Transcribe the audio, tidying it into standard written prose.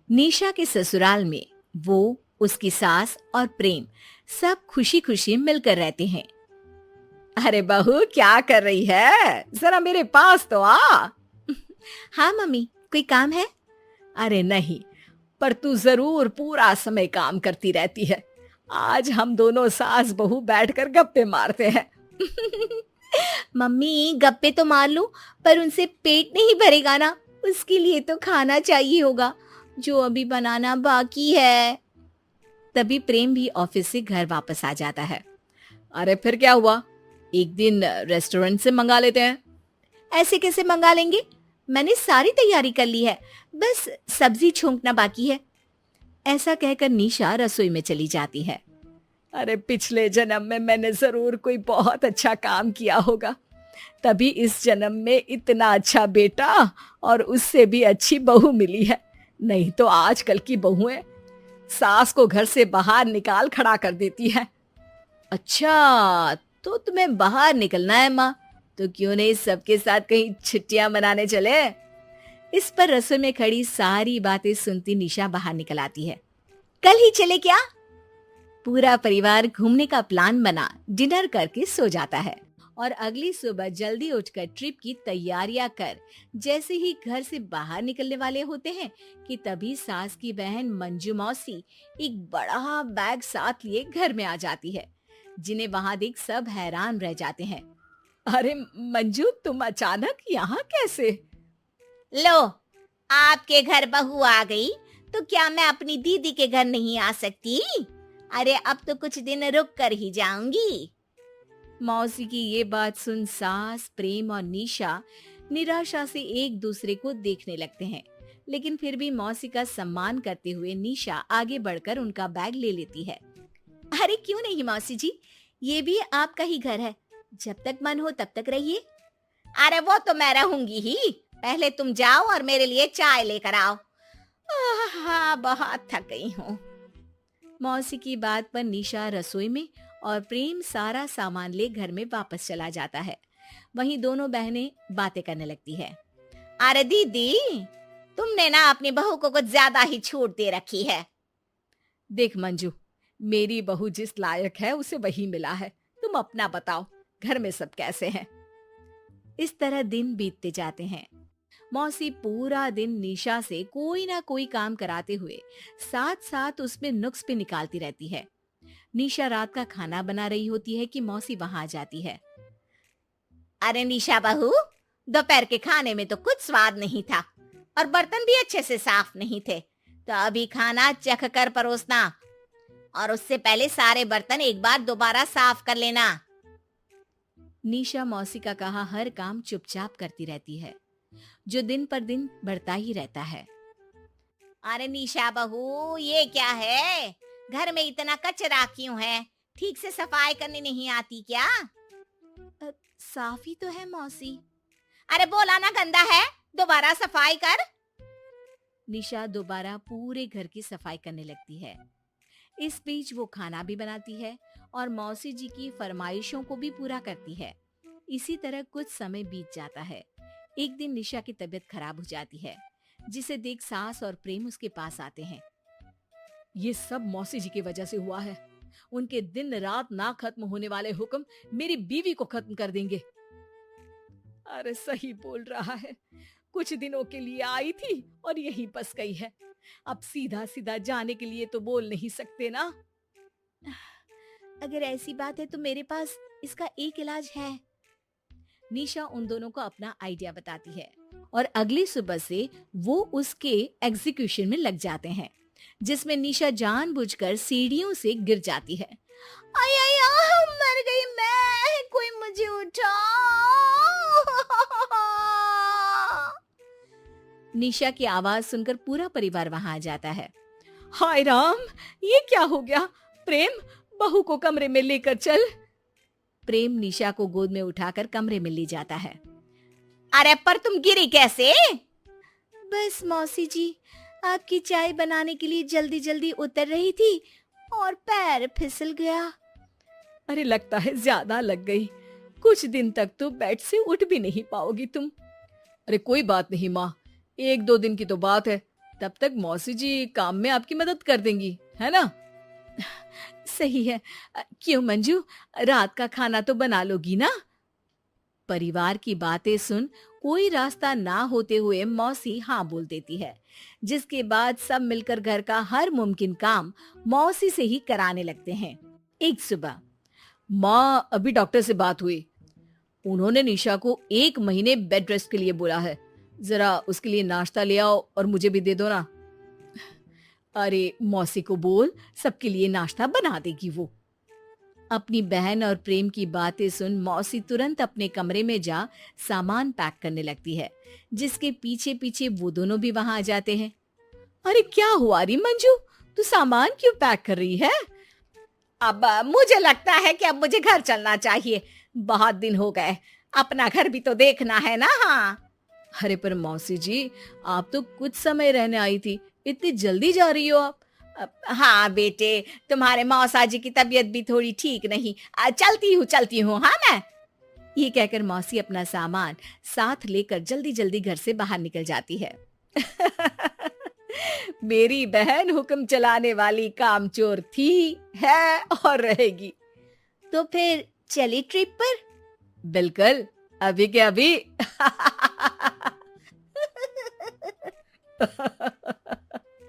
निशा के ससुराल में वो, उसकी सास और प्रेम सब खुशी खुशी मिलकर रहते हैं। अरे बहू, क्या कर रही है? जरा मेरे पास तो आ। हाँ मम्मी, कोई काम है? अरे नहीं, पर तू जरूर पूरा समय काम करती रहती है। आज हम दोनों सास बहू बैठकर गप्पे मारते हैं। मम्मी, गप्पे तो मार लूं, पर उनसे पेट नहीं भरेगा ना। उसके लिए तो खाना चाहिए होगा, जो अभी बनाना बाकी है। तभी प्रेम भी ऑफिस से घर वापस आ जाता है। अरे फिर क्या हुआ? एक दिन रेस्टोरेंट से मंगा लेते हैं। ऐसे कैसे मंगा लेंगे? मैंने सारी तैयारी कर ली है, बस सब्जी छोंकना बाकी है। ऐसा कहकर निशा रसोई में चली जाती है। अरे पिछले जन्म में मैंने जरूर कोई बहुत अच्छा काम किया होगा, तभी इस जन्म में इतना अच्छा बेटा और उससे भी अच्छी बहू मिली है। नहीं तो आजकल की बहुएं सास को घर से बाहर निकाल खड़ा कर देती है। अच्छा, तो तुम्हें बाहर निकलना है माँ? तो क्यों नहीं सबके साथ कहीं छुट्टियां मनाने चले? इस पर रसोई में खड़ी सारी बातें सुनती निशा बाहर निकल आती है। कल ही चले क्या? पूरा परिवार घूमने का प्लान बना डिनर करके सो जाता है और अगली सुबह जल्दी उठकर ट्रिप की तैयारियां कर जैसे ही घर से बाहर निकलने वाले होते हैं कि तभी सास की बहन मंजू मौसी एक बड़ा बैग साथ लिए घर में आ जाती है, जिन्हें वहां देख सब हैरान रह जाते हैं। अरे मंजू, तुम अचानक यहाँ कैसे? लो, आपके घर बहू आ गई, तो क्या मैं अपनी दीदी के घर नहीं आ सकती? अरे अब तो कुछ दिन रुक कर ही जाऊंगी। मौसी की ये बात सुन सास, प्रेम और निशा निराशा से एक दूसरे को देखने लगते हैं, लेकिन फिर भी मौसी का सम्मान करते हुए निशा आगे बढ़कर उनका बैग ले लेती है। अरे क्यों नहीं मौसी जी, ये भी आपका ही घर है, जब तक मन हो तब तक रहिए। अरे वो तो मैं रहूंगी ही, पहले तुम जाओ और मेरे लिए चाय लेकर आओ। हाँ, बहुत थक गई हूँ। मौसी की बात पर निशा रसोई में और प्रेम सारा सामान ले घर में वापस चला जाता है। वहीं दोनों बहनें बातें करने लगती है। अरे दीदी, तुमने ना अपनी बहू को कुछ ज्यादा ही छूट दे रखी है। देख मंजू, मेरी बहू जिस लायक है उसे वही मिला है। तुम अपना बताओ, घर में सब कैसे हैं? इस तरह दिन बीतते जाते हैं। मौसी पूरा दिन निशा से कोई ना कोई काम कराते हुए साथ साथ उसमें नुक्स भी निकालती रहती है। निशा रात का खाना बना रही होती है कि मौसी वहां आ जाती है। अरे निशा बहू, दोपहर के खाने में तो कुछ स्वाद नहीं था और बर्तन भी अच्छे से साफ नहीं थे, तो अभी खाना चख कर परोसना और उससे पहले सारे बर्तन एक बार दोबारा साफ कर लेना। निशा मौसी का कहा हर काम चुपचाप करती रहती है, जो दिन पर दिन बढ़ता ही रहता है। अरे निशा बहू, ये क्या है? घर में इतना कचरा क्यों है? ठीक से सफाई करनी नहीं आती क्या? साफ ही तो है मौसी। अरे बोला ना गंदा है, दोबारा सफाई कर। निशा दोबारा पूरे घर की सफाई करने लगती है। इस बीच वो खाना भी बनाती है और मौसी जी की फरमाइशों को भी पूरा करती है। इसी तरह कुछ समय बीत जाता है। एक दिन निशा की तबीयत खराब हो जाती है, जिसे देख सास और प्रेम उसके पास आते हैं। ये सब मौसी जी की वजह से हुआ है। उनके दिन रात ना खत्म होने वाले हुक्म मेरी बीवी को खत्म कर देंगे। अरे सही बोल रहा है, कुछ दिनों के लिए आई थी और यहीं बस गई है। अब सीधा सीधा जाने के लिए तो बोल नहीं सकते ना। अगर ऐसी बात है तो मेरे पास इसका एक इलाज है। निशा उन दोनों को अपना आइडिया बताती है और अगली सुबह से वो उसके एग्जीक्यूशन में लग जाते हैं, जिसमें निशा जानबूझकर सीढ़ियों से गिर जाती है। आय आय आह, मर गई मैं, कोई मुझे उठाओ। निशा की आवाज सुनकर पूरा परिवार वहां आ जाता है। हाय राम, ये क्या हो गया? प्रेम, बहू को कमरे में लेकर चल। प्रेम निशा को गोद में उठाकर कमरे में ले जाता है। अरे पर तुम गिरी कैसे? बस मौसी जी, आपकी चाय बनाने के लिए जल्दी जल्दी उतर रही थी और पैर फिसल गया। अरे लगता है ज्यादा लग गई, कुछ दिन तक तो बेड से उठ भी नहीं पाओगी तुम। अरे कोई बात नहीं माँ, एक दो दिन की तो बात है, तब तक मौसी जी काम में आपकी मदद कर देंगी, है ना? सही है। क्यों मंजू, रात का खाना तो बना लोगी ना? परिवार की बातें सुन कोई रास्ता ना होते हुए मौसी हाँ बोल देती है, जिसके बाद सब मिलकर घर का हर मुमकिन काम मौसी से ही कराने लगते हैं। एक सुबह माँ, अभी डॉक्टर से बात हुई। उन्होंने निशा को 1 महीने बेड रेस्ट के लिए बोला है। जरा उसके लिए नाश्ता ले आओ और मुझे भी दे दो ना। अरे मौसी को बोल, सबके लिए नाश्ता बना देगी वो। अपनी बहन और प्रेम की बातें सुन मौसी तुरंत अपने कमरे में जा सामान पैक करने लगती है, जिसके पीछे पीछे वो दोनों भी वहां आ जाते हैं। अरे क्या हुआ री मंजू, तू सामान क्यों पैक कर रही है? अब मुझे लगता है कि अब मुझे घर चलना चाहिए। बहुत दिन हो गए, अपना घर भी तो देखना है ना। हाँ। अरे पर मौसी जी, आप तो कुछ समय रहने आई थी, इतनी जल्दी जा रही हो आप? हाँ बेटे, तुम्हारे मौसा जी की तबीयत भी थोड़ी ठीक नहीं। चलती हूँ हाँ मैं। ये कहकर मौसी अपना सामान साथ लेकर जल्दी जल्दी घर से बाहर निकल जाती है। मेरी बहन हुक्म चलाने वाली कामचोर थी, है और रहेगी। तो फिर चली ट्रिप पर? बिल्कुल, अभी के अभी।